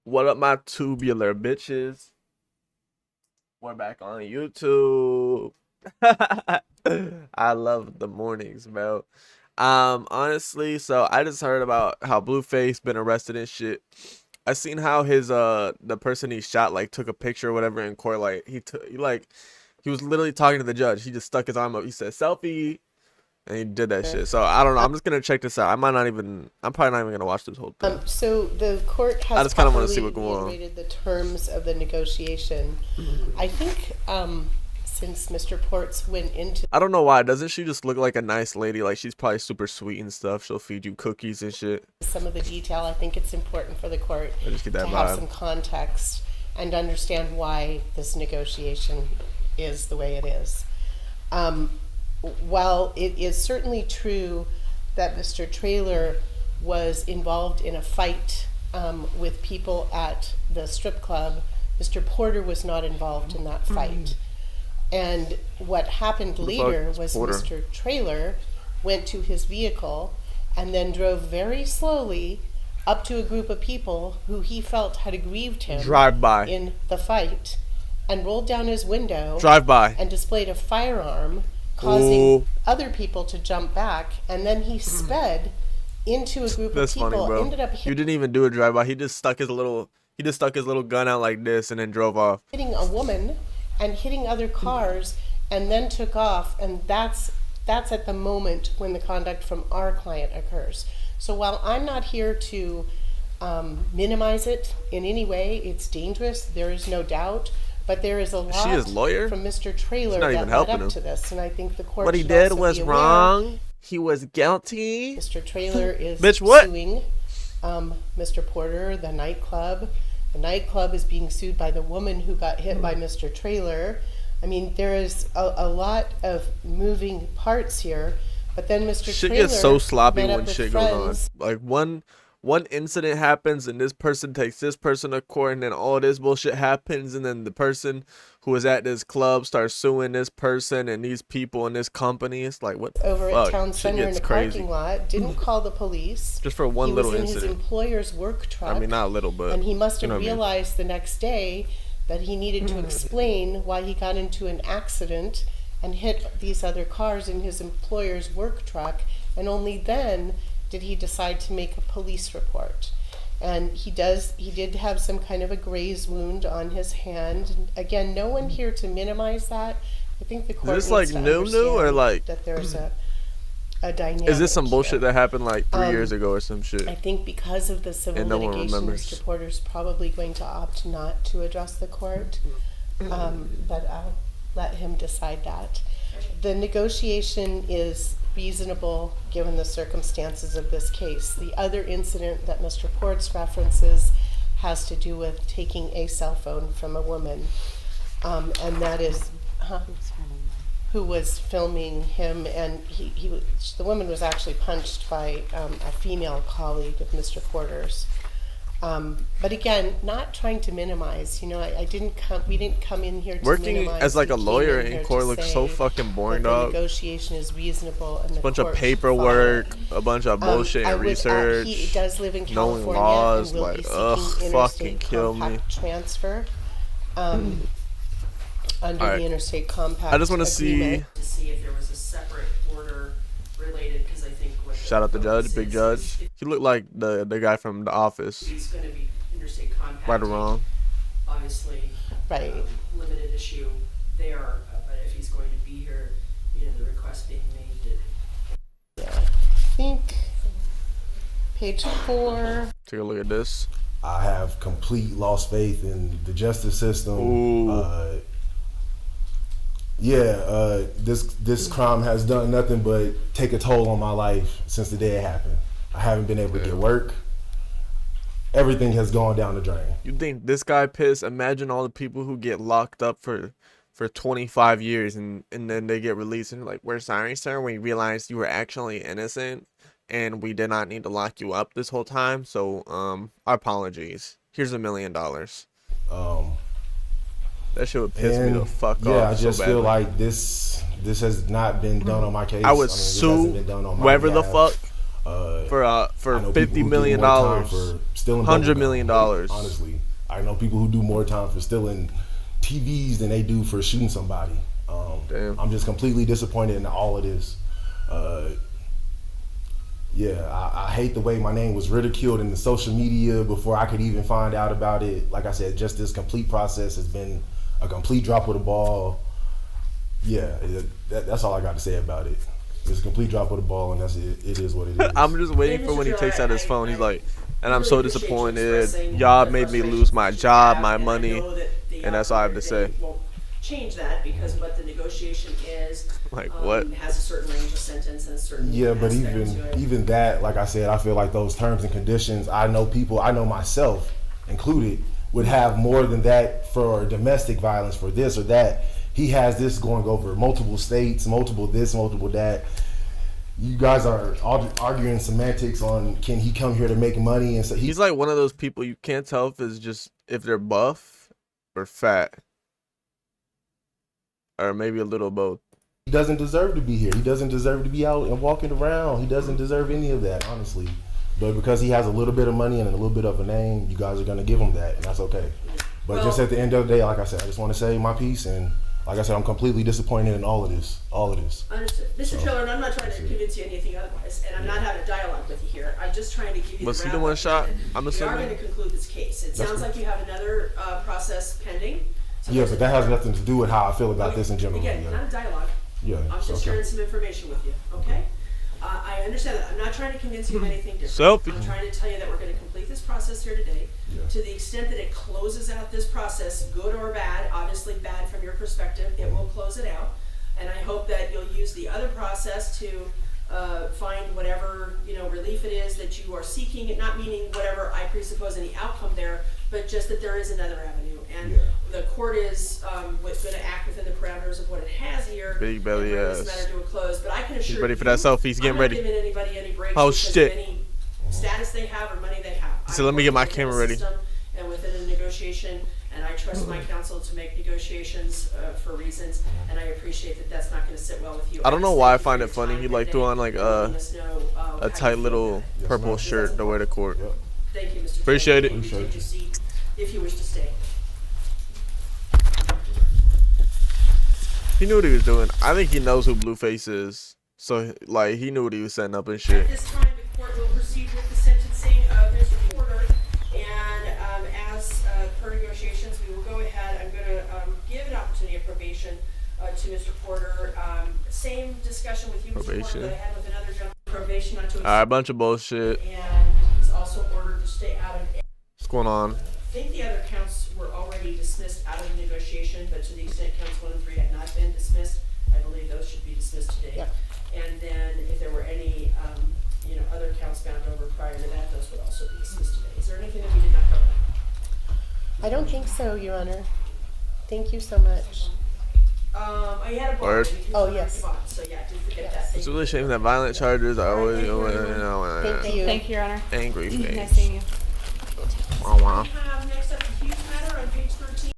What up, my tubular bitches? We're back on YouTube. I love the mornings, bro. Honestly, so I just heard about how Blueface been arrested and shit. I seen how his the person he shot like took a picture or whatever in court. Like he was literally talking to the judge. He just stuck his arm up. He said selfie. And he did that shit. So I don't know. I'm just gonna check this out. I'm probably not even gonna watch this whole thing. So the court has I just kind of want to see what's going on. reiterated the terms of the negotiation. I think since Mr. Ports went into I don't know why. Doesn't she just look like a nice lady? Like she's probably super sweet and stuff. She'll feed you cookies and shit. some of the detail, I think it's important for the court I just get that to have vibe. some context and understand why this negotiation is the way it is. While it is certainly true that Mr. Traylor was involved in a fight with people at the strip club, Mr. Porter was not involved in that fight. And what happened later was Porter? Mr. Traylor went to his vehicle and then drove very slowly up to a group of people who he felt had aggrieved him Drive by. in the fight and rolled down his window Drive by. and displayed a firearm, causing Ooh. other people to jump back, and then he sped into a group That's of people. funny, bro. Ended up You didn't even do a drive by. He just stuck his little gun out like this and then drove off. hitting a woman and hitting other cars, and then took off. And that's at the moment when the conduct from our client occurs. So while I'm not here to minimize it in any way, it's dangerous. There is no doubt. But there is a lot she his lawyer? from Mr. Traylor not that even led helping up him. to this, and I think the court What he should did also was be aware. wrong. He was guilty. Mr. Traylor is Bitch, what? suing Mr. Porter, the nightclub. The nightclub is being sued by the woman who got hit by Mr. Traylor. I mean, there is a lot of moving parts here. But then Mr. Shit Traylor gets so sloppy met up when with shit goes on. friends. Like one incident happens and this person takes this person to court and then all this bullshit happens and then the person who was at this club starts suing this person and these people in this company. It's like what the Over fuck? at Town Shit Center in gets the crazy. parking lot, didn't call the police. Just for one he little was in incident. his employer's work truck. I mean, not little, but And he must you have know what I mean. realized the next day that he needed to explain why he got into an accident and hit these other cars in his employer's work truck, and only then did he decide to make a police report. And he did have some kind of a graze wound on his hand. And again, no one here to minimize that. I think the court this needs like to new or understand like that there's a dynamic. is this some bullshit here. that happened like 3 years ago or some shit? I think because of the civil And no one litigation, remembers. Mr. Porter's probably going to opt not to address the court, but I'll let him decide that. The negotiation is reasonable given the circumstances of this case. The other incident that Mr. Ports references has to do with taking a cell phone from a woman, and that is who was filming him, and the woman was actually punched by a female colleague of Mr. Porter's. But again, not trying to minimize. You know, we didn't come in here to Working minimize. as like We a came lawyer in in here court to looks say so fucking boring, that the dog. negotiation is reasonable, and the Bunch of court should paperwork, follow it. a bunch of bullshit and research. He does live in knowing California laws, and will like, be ugh, seeking fucking interstate kill me. compact transfer under Alright. the interstate compact. I just want to agreement. see. To see if there was a separate order related, because I think what Shout out the judge, focus big is judge. He looked like the guy from The Office. he's going to be interstate compact. Right or wrong. Obviously, Right. limited issue there, but if he's going to be here, you know, the request being made that Yeah. I think page 4. Take a look at this. I have complete lost faith in the justice system. Ooh. This crime has done nothing but take a toll on my life since the day it happened. I haven't been able to get work. Everything has gone down the drain. You think this guy pissed? Imagine all the people who get locked up for 25 years and then they get released and like, we're sorry, sir. We realized you were actually innocent and we did not need to lock you up this whole time. So, our apologies. Here's $1 million. That shit would piss me the fuck off. Yeah, I just so feel badly. like this has not been done on my case. I would this sue hasn't been done on my whoever the behalf. fuck for I know people $50 who million, get more time for stealing $100 bubble million. gum, honestly, I know people who do more time for stealing TVs than they do for shooting somebody. Damn. I'm just completely disappointed in all of this. Yeah, I hate the way my name was ridiculed in the social media before I could even find out about it. Like I said, just this complete process has been a complete drop of the ball. Yeah, that's all I got to say about it. It's a complete drop of the ball, and that's it. It is what it is. I'm just waiting And for when he Mr. takes Taylor, out his phone. He's like, and I'm really so appreciate you disappointed. expressing Y'all the made me frustrations lose my that you job, have, my and I money, know that the and that's all I have to outcome say. won't change that because what the negotiation is Like, what? has a certain range of sentence and a certain Yeah, but aspect to it. even that, like I said, I feel like those terms and conditions, I know myself included, would have more than that for domestic violence, for this or that. He has this going over multiple states, multiple this, multiple that. You guys are arguing semantics on can he come here to make money, and so He's like one of those people you can't tell if they're buff or fat, or maybe a little both. he doesn't deserve to be here. He doesn't deserve to be out and walking around. He doesn't deserve any of that, honestly. But because he has a little bit of money and a little bit of a name, you guys are gonna give him that, and that's okay. But just at the end of the day, like I said, I just want to say my piece, and like I said, I'm completely disappointed in all of this. Understood. Mr. Triller, and I'm not trying to convince you anything otherwise, and I'm not having a dialogue with you here. I'm just trying to give you Was the he the wrap one up shot? that I'm we are assuming. going to conclude this case. It sounds like you have another process pending. So Yeah, there's but that has another- nothing to do with how I feel about this in general. Again, Yeah, not a dialogue. yeah. I'm just okay. sharing some information with you, okay? I understand that. I'm not trying to convince you of anything different. Selfie. I'm trying to tell you that we're going to complete this process here today. Yeah. To the extent that it closes out this process, good or bad, obviously bad from your perspective, it will close it out. And I hope that you'll use the other process to find whatever relief it is that you are seeking. It not meaning whatever I presuppose any outcome there, but just that there is another avenue. And Yeah. the court is going to act within the parameters of what it has here. Big belly and bring ass. this matter to a close. But I can assure He's ready you, for that selfie. He's getting I'm ready. not giving anybody any breaks Oh, because shit. of any status they have or money they have. So I'm let me get my working within camera the ready. system and within a negotiation, and I trust my counsel to make negotiations for reasons, and I appreciate that that's not going to sit well with you. I don't know just why I thank you find for it your funny. time He like today threw on like and letting us know, how a you tight feel little about it. purple shirt to wear to court. Yep. Thank you, Mr. Appreciate Chairman. it. You can take your seat if you wish to stay. He knew what he was doing. I think he knows who Blueface is. So like he knew what he was setting up and At shit. this time, the court will proceed with the sentencing of Mr. Porter, and as per negotiations, we will go ahead. I'm going to give an opportunity of probation to Mr. Porter. Same discussion with you, Mr. Porter, Probation. that I had with another gentleman. Probation not to exceed, Alright, bunch of bullshit. and he's also ordered to stay out of. What's going on? I think the other counts were already dismissed out of the negotiation, but to the extent counts 1 and 3 had not been dismissed, I believe those should be dismissed today. Yep. And then if there were any, other counts bound over prior to that, those would also be dismissed today. Is there anything that we did not cover? I don't think so, Your Honor. Thank you so much. I had a bond. Word. We can Oh, correct yes. the bond, so yeah, didn't forget that. It's Thank really a you. shame that violent charges are always Thank you. Thank you, Your Honor. angry Nice face. seeing you. Wah, wah. We have next up a huge matter on page 13.